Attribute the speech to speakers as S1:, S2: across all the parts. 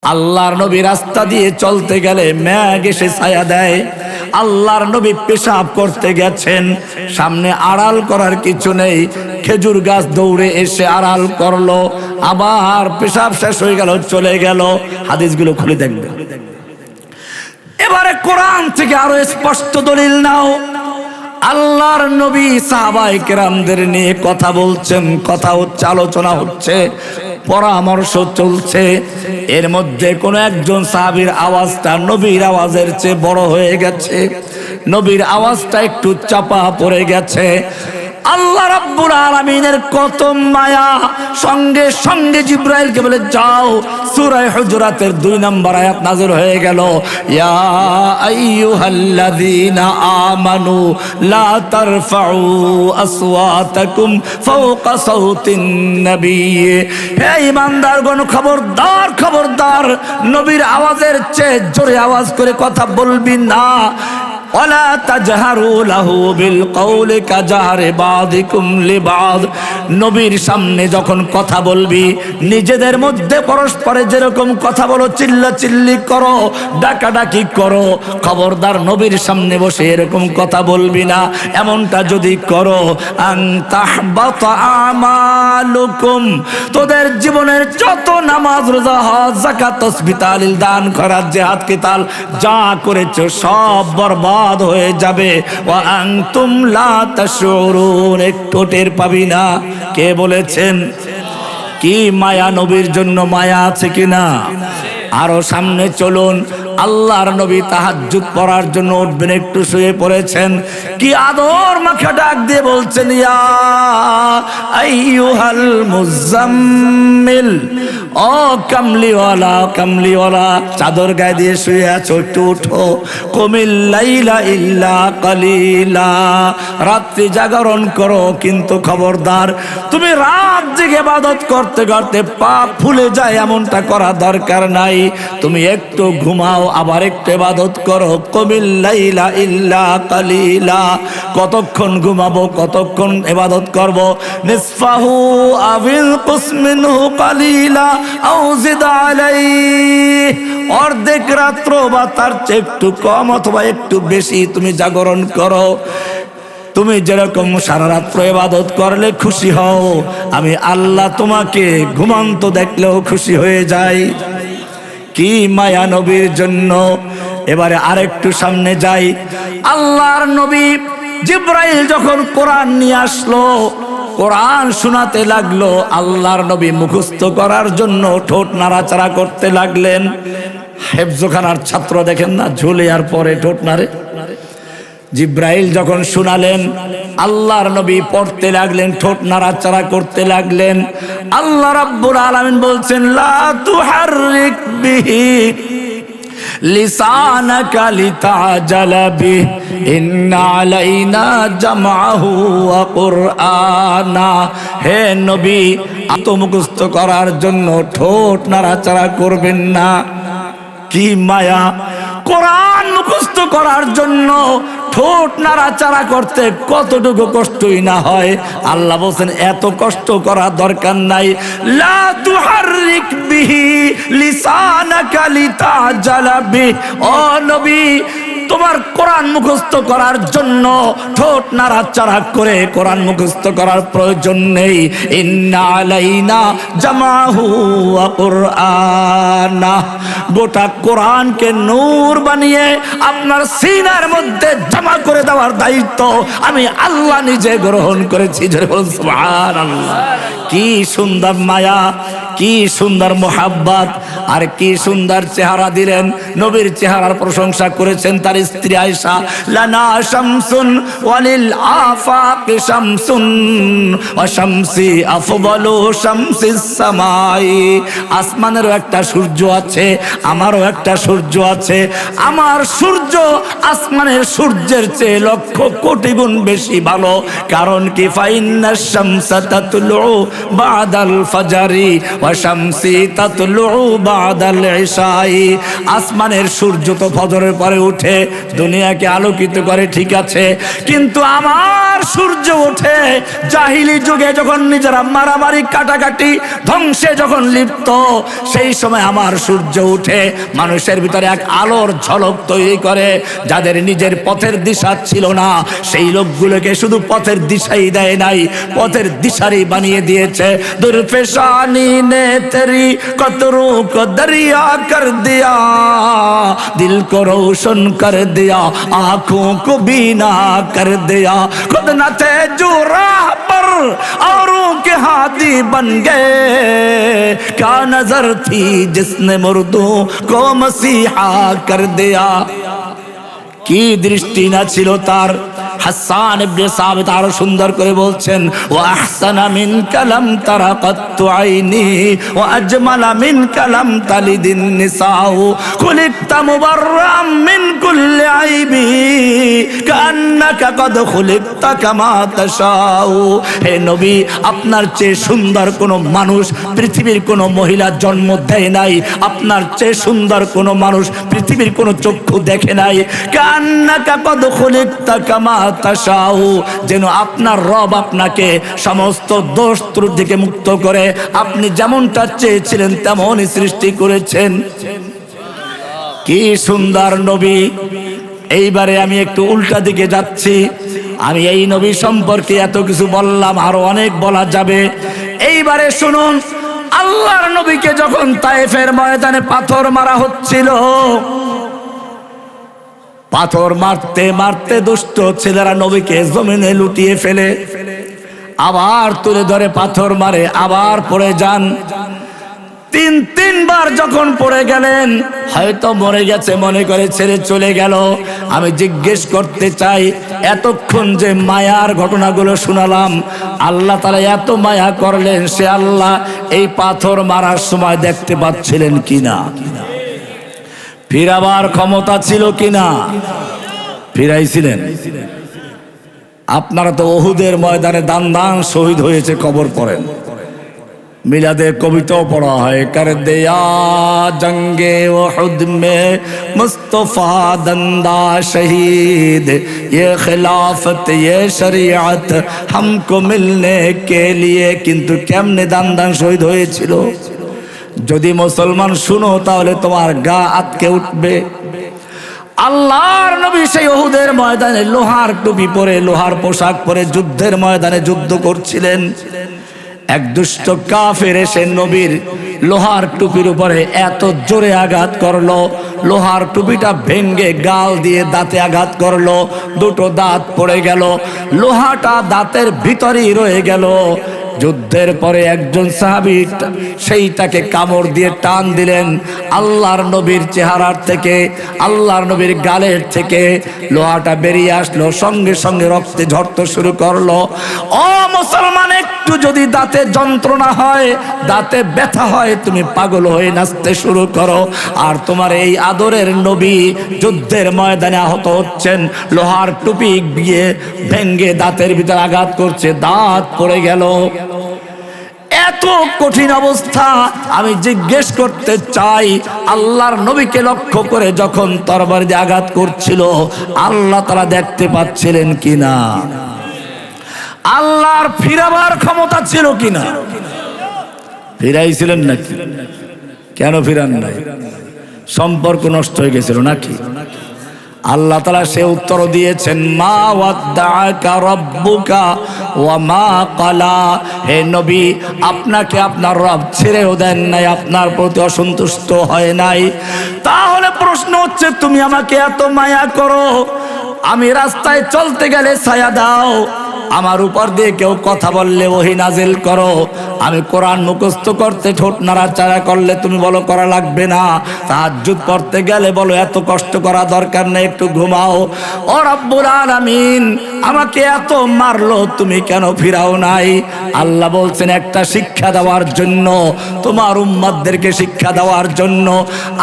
S1: আল্লাহর নবী রাস্তা দিয়ে চলতে গেলে মেঘ এসে ছায়া দেয়। আল্লাহর নবী পেশাব করতে গেছেন, সামনে আড়াল করার কিছু নেই, খেজুর গাছ দৌড়ে এসে আড়াল করলো, আবার পেশাব শেষ হয়ে গেল, চলে গেল। হাদিসগুলো খুলে দেখবে। এবারে কোরআন থেকে আরো স্পষ্ট দলিল নাও। আল্লাহর নবী সাহাবায়ে কেরামদের নিয়ে কথা বলছেন, কথা হচ্ছে, আলোচনা হচ্ছে, পরামর্শ চলছে। এর মধ্যে কোন একজন সাহাবীর আওয়াজটা নবীর আওয়াজের চেয়ে বড় হয়ে গেছে, নবীর আওয়াজটা একটু চাপা পড়ে গেছে। আল্লাহ রাব্বুল আলামিনের কত মায়া, সঙ্গে সঙ্গে জিবরাইলকে বলে যাও, সূরা হুজুরাতের 2 নম্বর আয়াত নাযিল হয়ে গেল, ইয়া আইয়ুহাল্লাযীনা আমানু লা তারফাউ আসওয়াতাকুম ফাওকা সাওতিন নবী। হে ঈমানদারগণ, খবরদার খবরদার, নবীর আওয়াজের চেয়ে জোরে আওয়াজ করে কথা বলবি না। ওয়ালা তাজহারু লাহু বিল কওলি কাজাহরি বাযিকুম লিবায। নবীর সামনে যখন কথা বলবি, নিজেদের মধ্যে পরস্পরে যেরকম কথা বলো, চিল্লাচিল্লি করো, ডাকাডাকি করো, খবরদার নবীর সামনে বসে এরকম কথা বলবি না। এমনটা যদি করো, আন তাহবাতা আমালুকুম, তোদের জীবনের যত নামাজ, রোজা, হজ, যাকাত, তাসবিহ, তাহলিল, দান, খয়রাত, জিহাদ, কিতাল যা করেছো সব বরবাদ হয়ে যাবে। ওয়া আনতুম লা তাশউরুন, একটু টের পাবি না। কে বলেছেন? কি মায়া, নবীর জন্য মায়া আছে কিনা? আরো সামনে চলুন। আল্লাহর নবী তাহাজ্জুদ পড়ার জন্য উঠবেন, একটু শুয়ে পড়েছেন, কি আদর মাখা ডাক দিয়ে বলছেন, ইয়া আইয়ুহাল মুজাম্মিল, ও কামলিওয়ালা, কামলিওয়ালা, চাদর গায়ে দিয়ে শুয়ে আছো, একটু উঠো। কুমিল লাইলা ইল্লা কালিলা, রাত্রি জাগরণ করো, কিন্তু খবরদার তুমি রাত জেগে ইবাদত করতে করতে পা ফুলে যায় এমনটা করা দরকার নাই। তুমি একটু ঘুমাও, আবার একটু ইবাদত করো। কুমিল লাইলা ইল্লা কালিলা, কতক্ষণ ঘুমাবো, কতক্ষণ ইবাদত করব? নিসফাহু আবিল কুসমিনহু কালিলা আও জিদ আলাইহি, অর্ধেক রাত্র বা তার চেয়ে একটু কম অথবা একটু বেশি তুমি জাগরণ করো। তুমি যেরকম সারা রাত্র ইবাদত করলে খুশি হও, আমি আল্লাহ তোমাকে ঘুমান্ত দেখলেও খুশি হয়ে যাই। কি মায়া নবীর জন্য। এবারে আরেকটু সামনে যাই। আল্লাহর নবী জিবরাইল যখন কোরআন নিয়ে আসলো, কোরআন শোনাতে লাগলো, আল্লাহর নবী মুখস্থ করার জন্য ঠোঁট নাড়াচাড়া করতে লাগলেন। হেফজখানার ছাত্র দেখেন না, ঝুলে আর পরে ঠোঁট নাড়ে। জিবরাইল যখন শোনালেন, আল্লাহর নবী পড়তে লাগলেন, ঠোঁট নাড়াচাড়া করতে লাগলেন। আল্লাহ রাব্বুল আলামিন বলছেন, লা তুহাররিক বিহি লিসানাকা লিতাজালা বিহি ইন্না আলাইনা জামআহু ওয়া কুরআনা। হে নবী, আত্মমুখস্থ করার জন্য ঠোঁট নাড়াচাড়া করবেন না। কি মায়া! কোরআন মুখস্থ করার জন্য ঠোঁট নাড়াচাড়া করতে কতটুকু কষ্টই না হয়। আল্লাহ বলছেন এত কষ্ট করা দরকার নাই। লা তুহাররিক বিহি লিসানাকা লিতাজালা বিহি, ও নবী, তোমার কোরআন মুখস্থ করার জন্য ঠোঁট নাড়াচাড়া করে কোরআন মুখস্থ করার প্রয়োজন নেই। ইন্না আলাইনা জামাহু ওয়া কুরআনা, গোটা কোরআনকে নূর বানিয়ে আপনার সিনার মধ্যে জমা করে দেওয়ার দায়িত্ব আমি আল্লাহ নিজে গ্রহণ করেছি। জোরে বলুন সুবহানাল্লাহ। কি সুন্দর মায়া, কি সুন্দর মোহাব্বত, আর কি সুন্দর চেহারা দিলেন। নবীর চেহারার প্রশংসা করেছেন তার স্ত্রী আয়েশা, লানা শামসুন ওয়ালিল আফাকি শামসুন ওয়া শামসি আফদালু শামসিস সামাই। আসমানেরও একটা সূর্য আছে, আমারও একটা সূর্য আছে। আমার সূর্য আসমানের সূর্যের চেয়ে লক্ষ কোটি গুণ বেশি ভালো। কারণ কি? ফাইন্নাশ শামসা তাতলু বাদাল ফাজরি ওয়া ওয়াশামসি তাতলু বাদাল ইশাই, আসমানের সূর্য তো ফজরের পরে উঠে দুনিয়াকে আলোকিত করে, ঠিক আছে, কিন্তু আমার সূর্য ওঠে জাহিলি যুগে যখন নিজেরা মারামারি কাটাকাটি ধ্বংসে যখন লিপ্ত, সেই সময় আমার সূর্য উঠে মানুষের ভিতরে এক আলোর ঝলক তৈরি করে। যাদের নিজের পথের দিশা ছিল না সেই লোকগুলোকে শুধু পথের দিশাই দেয় নাই, পথের দিশারি বানিয়ে দিয়েছে। দুরফেশানি নে তেরি কতরু কো দরিয়া কর দিয়া, দিল কো রোशन कर दिया, आंखों को बीना कर दिया, खुद न थे जो राह पर औरों के हाथी बन गए, क्या नजर थी जिसने मुर्दों को मसीहा कर दिया। কি দৃষ্টি না ছিল তার। হাসান ইবনে সাবিত আরো সুন্দর করে বলছেন, ওয়া আহসানা মিন কালাম তারাকাতু আইনি ওয়া আজমালা মিন কালাম তালিদিন নিসাউ, খুলিকতা মুবাররাম মিন কুল্লি আইবি কান্নাকা কদ খুলিকতা কামা তাশাউ। হে নবী, আপনার চেয়ে সুন্দর কোনো মানুষ পৃথিবীর কোনো মহিলা জন্ম দেয় নাই, আপনার চেয়ে সুন্দর কোনো মানুষ পৃথিবীর কোনো চক্ষু দেখে নাই। কান্নাকা কদ খুলিকতা কামা তাশাউ, যেন আপনার রব আপনাকে সমস্ত দোষ ত্রুটি থেকে মুক্ত করে আপনি যেমনটা চেয়েছিলেন তেমনই সৃষ্টি করেছেন। কি সুন্দর নবী। এইবারে আমি একটু উল্টা দিকে যাচ্ছি। আমি এই নবী সম্পর্কে এত কিছু বললাম, আরো অনেক বলা যাবে। এইবারে শুনুন, আল্লাহর নবীকে যখন তায়েফের ময়দানে পাথর মারা হচ্ছিল, পাথর মারতে মারতে দুষ্ট ছেলেরা নবীকে জমিনে লুটিয়ে ফেলে, আবার তুলে ধরে পাথর মারে, আবার পড়ে যান। তিনবার যখন পড়ে গেলেন, হয়তো মরে গেছে মনে করে ছেড়ে চলে গেল। আমি জিজ্ঞেস করতে চাই, এতক্ষণ যে মায়ার ঘটনাগুলো শোনালাম, আল্লাহ তাআলা এত মায়া করলেন, সে আল্লাহ এই পাথর মারার সময় দেখতে পাচ্ছিলেন কিনা? ফিরাবার ক্ষমতা ছিল কিনা? ফিরাইছিলেন। আপনারা তো উহুদের ময়দানে দান দান শহীদ হয়েছে কবর পড়েন, মিলাদে কবিতাও পড়া হয়, কর দেয়া জঙ্গে উহুদ মে মুস্তফা দন্দা শহীদ, ये खिलाफत ये शरीयत हमको मिलने के लिए। কিন্তু কেমনে দান দান শহীদ হয়েছিল যদি মুসলমান শুনো তাহলে তোমার গা আটকে উঠবে। আল্লাহর নবী সেই উহুদের ময়দানে লোহার টুপি পরে, লোহার পোশাক পরে যুদ্ধের ময়দানে যুদ্ধ করছিলেন। এক দুষ্ট কাফের এসে নবীর লোহার টুপির উপরে এত জোরে আঘাত করলো, লোহার টুপিটা ভেঙ্গে গাল দিয়ে দাঁতে আঘাত করলো, দুটো দাঁত পড়ে গেল, লোহাটা দাঁতের ভিতরেই রয়ে গেল। যুদ্ধের পরে একজন সাহাবী সেইটাকে কামড় দিয়ে টান দিলেন, আল্লাহর নবীর চেহারার থেকে, আল্লাহর নবীর গালের থেকে লোহাটা বেরিয়ে আসলো, সঙ্গে সঙ্গে রক্তে ঝরতে শুরু করলো। ও মুসলমান, একটু যদি দাঁতে যন্ত্রণা হয়, দাঁতে ব্যথা হয়, তুমি পাগল হয়ে নাচতে শুরু করো। আর তোমার এই আদরের নবী যুদ্ধের ময়দানে আহত হচ্ছেন, লোহার টুপি গিয়ে ভেঙ্গে দাঁতের ভিতর আঘাত করছে, দাঁত পড়ে গেল। এত কঠিন অবস্থা। আমি জিজ্ঞেস করতে চাই, আল্লাহর নবীকে লক্ষ্য করে যখন তরবারি দিয়ে আঘাত করছিল, আল্লাহ তাআলা দেখতে পাচ্ছিলেন কিনা? আল্লাহর ফিরাবার ক্ষমতা ছিল কিনা? ফিরাইছিলেন নাকি? কেন ফিরান নাই? সম্পর্ক নষ্ট হয়ে গেছিল নাকি? আল্লাহ তাআলা সে উত্তর দিয়েছেন, মা ওয়াদ্দাআকা রাব্বুকা ওয়া মা ক্বালা। হে নবী, আপনাকে আপনার রব ছেড়েও দেন নাই, আপনার প্রতি অসন্তুষ্ট হয় নাই। তাহলে প্রশ্ন হচ্ছে, তুমি আমাকে এত মায়া করো, আমি রাস্তায় চলতে গেলে ছায়া দাও, আমার উপর দিয়ে কেউ কথা বললে ওহী নাজিল করো, আমি কোরআন মুখস্থ করতে ঠোঁট নাড়াচাড়া করলে তুমি বলো করা লাগবে না, তাহাজ্জুদ পড়তে গেলে বলো এত কষ্ট করা দরকার নেই, একটু ঘুমাও। ও রব্বুল আলামিন, আমাকে এত মারলো, তুমি কেন ফিরাও নাই? আল্লাহ বলছেন একটা শিক্ষা দেওয়ার জন্য, তোমার উম্মতদেরকে শিক্ষা দেওয়ার জন্য।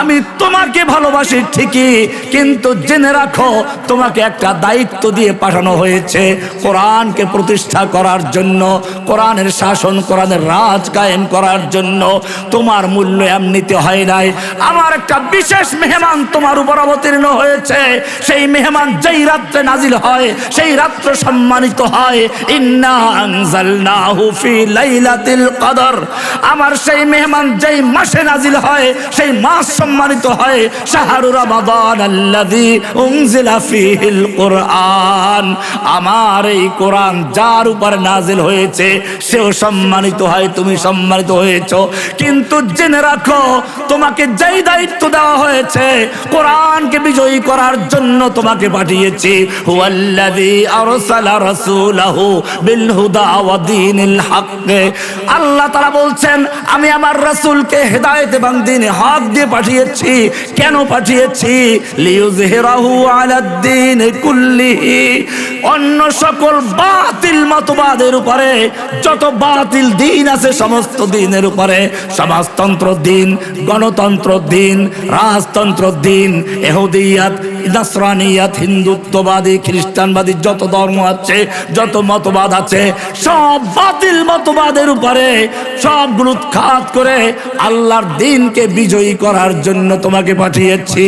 S1: আমি তোমাকে ভালোবাসি ঠিকই, কিন্তু জেনে রাখো তোমাকে একটা দায়িত্ব দিয়ে পাঠানো হয়েছে কোরআনকে প্রতিষ্ঠা করার জন্য, কোরআনের শাসন, কোরআনের রাজ কায়েম করার জন্য। তোমার মূল্য এমনিতে হয় নাই। আমার একটা বিশেষ মেহমান তোমার উপর অবতীর্ণ হয়েছে। সেই মেহমান যেই রাত্রে নাজিল হয় সেই রাত্র সম্মানিত হয়। ইন্না আনজালনাহু ফি লাইলাতিল কদর। আমার সেই মেহমান যেই মাসে নাজিল হয় সেই মাস সম্মানিত হয়। শাহরু রমাদান আল্লাযী উনজিলা ফীহিল কুরআন। আমার এই কোরআন যার উপর নাজিল হয়েছে সেও সম্মানিত হয়, তুমি সম্মানিত হয়েছো। কিন্তু জেনে রাখো তোমাকে যেই দায়িত্ব দেওয়া হয়েছে কোরআনকে বিজয়ী করার জন্য তোমাকে পাঠিয়েছি। হুয়াল্লাযী আরসালা রাসূলাহু বিল হুদা ওয়া দীনিল হক। আল্লাহ তাআলা বলছেন আমি আমার রাসূলকে হেদায়েত এবং দ্বীনে হক দিয়ে পাঠিয়েছি। কেন পাঠিয়েছি? লিইয়ুযহিরাহু আলাদ দ্বীন কুল্লিহি। অন্য সকল বাতিল মতবাদের উপরে, যত বাতিল দ্বীন আছে সমস্ত দ্বীনের উপরে, সমাজতন্ত্র দ্বীন, গণতন্ত্র দ্বীন, রাজতন্ত্র দ্বীন, ইহুদিয়াত, নাসরানিয়াত, হিন্দুত্ববাদী, খ্রিস্টানবাদী, যত ধর্ম আছে, যত মতবাদ আছে, সব বাতিল মতবাদের উপরে সবগুলো উৎখাত করে আল্লাহর দ্বীনকে বিজয়ী করার জন্য তোমাকে পাঠিয়েছি।